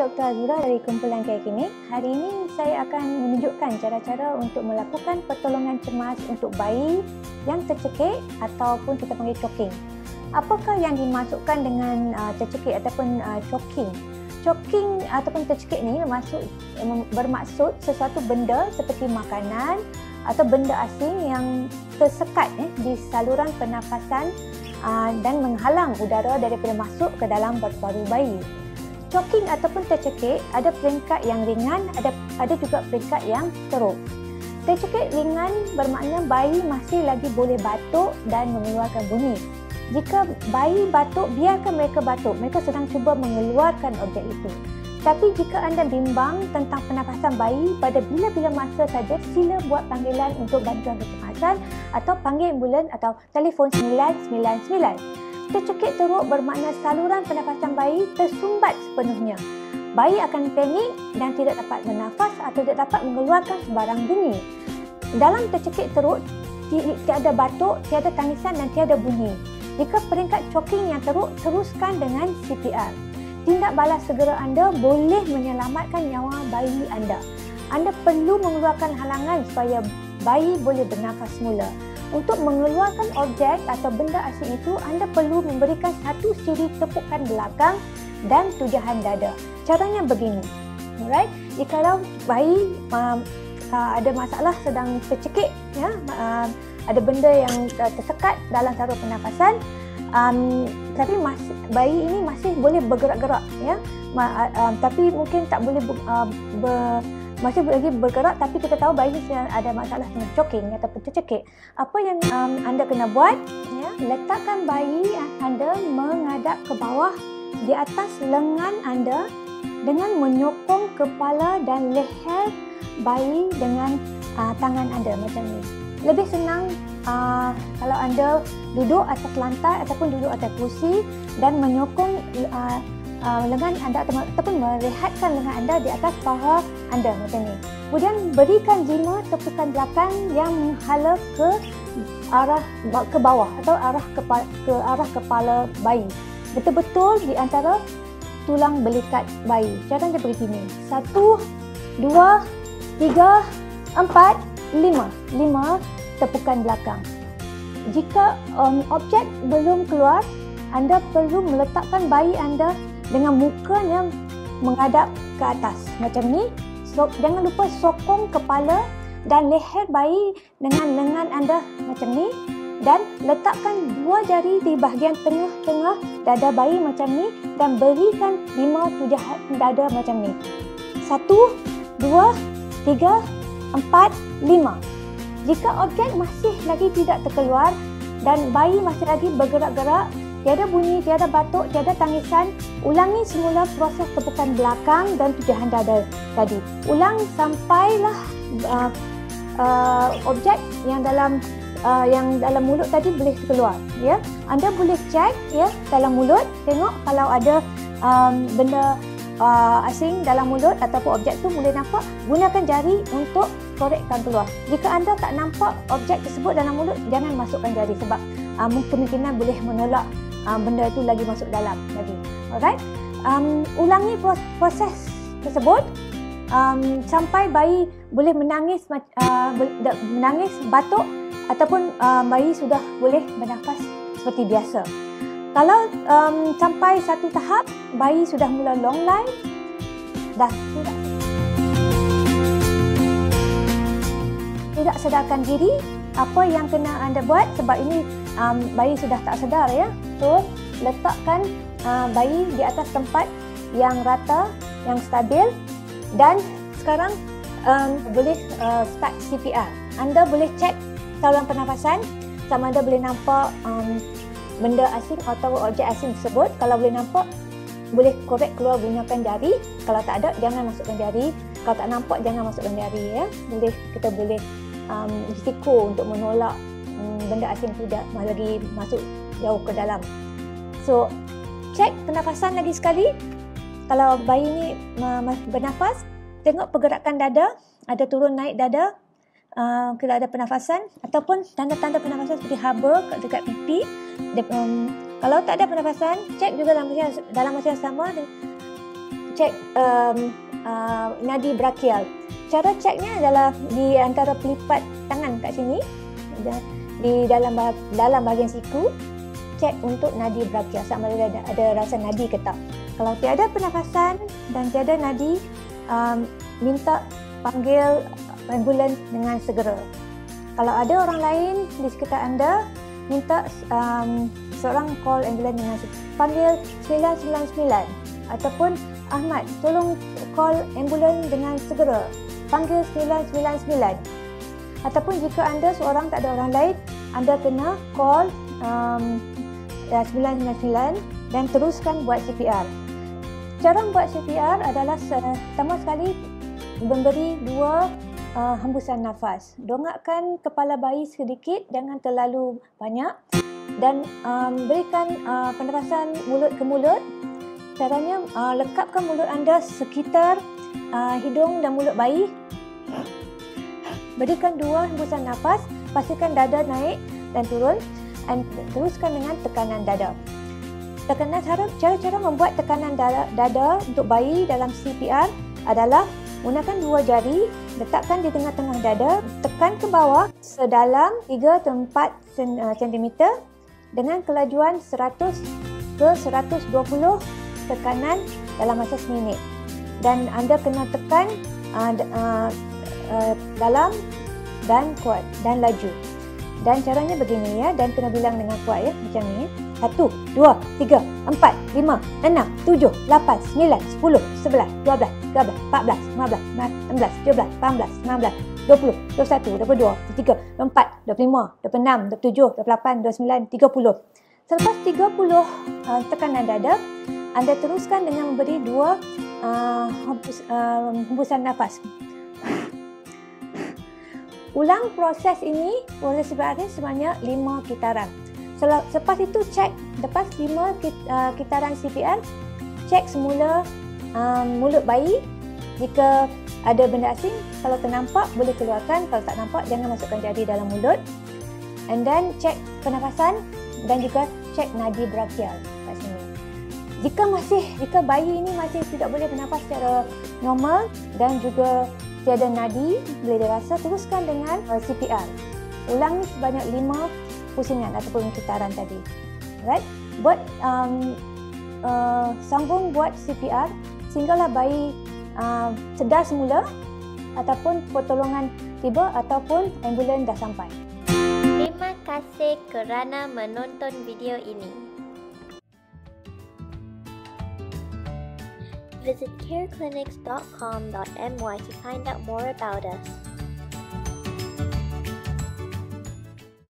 Dr. Azura dari kumpulan Care Klinik. Hari ini saya akan menunjukkan cara-cara untuk melakukan pertolongan cemas untuk bayi yang tercekik ataupun kita panggil choking. Apakah yang dimaksudkan dengan tercekik ataupun choking? Choking ataupun tercekik ni bermaksud sesuatu benda seperti makanan atau benda asing yang tersekat di saluran pernafasan dan menghalang udara daripada masuk ke dalam paru-paru bayi. Choking ataupun tercekik ada peringkat yang ringan, ada juga peringkat yang teruk. Tercekik ringan bermakna bayi masih lagi boleh batuk dan mengeluarkan bunyi. Jika bayi batuk, biarkan mereka batuk. Mereka sedang cuba mengeluarkan objek itu. Tapi jika anda bimbang tentang pernafasan bayi, pada bila-bila masa saja sila buat panggilan untuk bantuan kecemasan atau panggil ambulans atau telefon 999. Tercekik teruk bermakna saluran pernafasan bayi tersumbat sepenuhnya. Bayi akan panik dan tidak dapat bernafas atau tidak dapat mengeluarkan sebarang bunyi. Dalam tercekik teruk, tiada batuk, tiada tangisan dan tiada bunyi. Jika peringkat choking yang teruk, teruskan dengan CPR. Tindak balas segera anda boleh menyelamatkan nyawa bayi anda. Anda perlu mengeluarkan halangan supaya bayi boleh bernafas semula. Untuk mengeluarkan objek atau benda asing itu, anda perlu memberikan satu siri tepukan belakang dan tujahan dada. Caranya begini. Alright, jikalau bayi ada masalah sedang tercekik, ada benda yang tersekat dalam saluran pernafasan, tapi bayi ini masih boleh bergerak-gerak, tapi mungkin tak boleh masih lagi bergerak, tapi kita tahu bayi sedang ada masalah dengan choking ataupun tercekik. Apa yang anda kena buat, letakkan bayi anda menghadap ke bawah di atas lengan anda dengan menyokong kepala dan leher bayi dengan tangan anda macam ni. Lebih senang kalau anda duduk atas lantai ataupun duduk atas kursi dan menyokong lengan anda ataupun merehatkan lengan anda di atas paha anda macam ni. Kemudian berikan 5 tepukan belakang yang menghala ke arah ke bawah atau ke arah kepala bayi. Betul-betul di antara tulang belikat bayi. Caranya begini. 1, 2, 3, 4, 5. 5 tepukan belakang. Jika objek belum keluar, anda perlu meletakkan bayi anda dengan mukanya menghadap ke atas macam ni. Jangan lupa sokong kepala dan leher bayi dengan lengan anda macam ni, dan letakkan 2 jari di bahagian tengah-tengah dada bayi macam ni dan berikan 5 tujahan dada macam ni. 1, 2, 3, 4, 5. Jika objek masih lagi tidak terkeluar dan bayi masih lagi bergerak-gerak, tiada bunyi, tiada batuk, tiada tangisan, ulangi semula proses tepukan belakang dan tujahan dada tadi. Ulang sampailah objek yang dalam mulut tadi boleh keluar. Anda boleh cek dalam mulut, tengok kalau ada benda asing dalam mulut ataupun objek tu boleh nampak, gunakan jari untuk korekkan keluar. Jika anda tak nampak objek tersebut dalam mulut, jangan masukkan jari sebab kemungkinan boleh menolak benda itu lagi masuk dalam lagi. Alright, ulangi proses tersebut sampai bayi boleh menangis, batuk ataupun bayi sudah boleh bernafas seperti biasa. Kalau sampai satu tahap bayi sudah mula long life, dah tidak sedarkan diri, apa yang kena anda buat sebab ini bayi sudah tak sedar So letakkan bayi di atas tempat yang rata, yang stabil, dan sekarang boleh start CPR. Anda boleh cek saluran pernafasan sama anda boleh nampak benda asing atau objek asing tersebut. Kalau boleh nampak, boleh korek keluar gunakan jari. Kalau tak ada, jangan masukkan jari. Kalau tak nampak, jangan masukkan jari. Kita boleh risiko untuk menolak benda asing tidak lagi masuk jauh ke dalam. So, cek pernafasan lagi sekali. Kalau bayi ni bernafas, tengok pergerakan dada, ada turun naik dada, kalau ada pernafasan ataupun tanda-tanda pernafasan seperti haba dekat pipi. Kalau tak ada pernafasan, cek juga dalam masa yang sama cek nadi brachial. Cara ceknya adalah di antara pelipat tangan kat sini, di dalam bahagian siku, cek untuk nadi brachial sama ada rasa nadi ke tak. Kalau tiada pernafasan dan tiada nadi, minta panggil ambulans dengan segera. Kalau ada orang lain di sekitar anda, minta seorang call ambulans dengan segera. Panggil 999 ataupun Ahmad, tolong call ambulans dengan segera. Panggil 999. Ataupun jika anda seorang tak ada orang lain, anda kena call 999 dan teruskan buat CPR. Cara buat CPR adalah pertama sekali memberi 2 hembusan nafas. Dongakkan kepala bayi sedikit, jangan terlalu banyak, dan berikan pernafasan mulut ke mulut. Caranya lekapkan mulut anda sekitar hidung dan mulut bayi. Berikan 2 hembusan nafas, pastikan dada naik dan turun, dan teruskan dengan tekanan dada. Cara-cara membuat tekanan dada untuk bayi dalam CPR adalah gunakan 2 jari, letakkan di tengah-tengah dada, tekan ke bawah sedalam 3-4 cm dengan kelajuan 100 ke 120 tekanan dalam masa seminit. Dan anda kena tekan dalam dan kuat dan laju. Dan caranya begini ya, dan kena bilang dengan kuat ya, macam ni. 1, 2, 3, 4, 5, 6, 7, 8, 9, 10, 11, 12, 13, 14, 15, 16, 17, 18, 19, 20, 21, 22, 23, 24, 25, 26, 27, 28, 29, 30. Selepas 30 tekanan dada, anda teruskan dengan memberi 2 hembusan nafas. Ulang proses CPR ini sebanyak 5 kitaran. Selepas itu lepas 5 kitaran CPR, cek semula mulut bayi. Jika ada benda asing, kalau ternampak boleh keluarkan, kalau tak nampak jangan masukkan jari dalam mulut. And then cek pernafasan dan juga cek nadi brachial kat sini. Jika bayi ini masih tidak boleh bernafas secara normal dan juga tiada nadi boleh dirasa, teruskan dengan CPR. Ulangi sebanyak 5 pusingan ataupun kitaran tadi. Right? Sambung buat CPR sehinggalah bayi sedar semula ataupun pertolongan tiba ataupun ambulans dah sampai. Terima kasih kerana menonton video ini. Visit careclinics.com.my to find out more about us.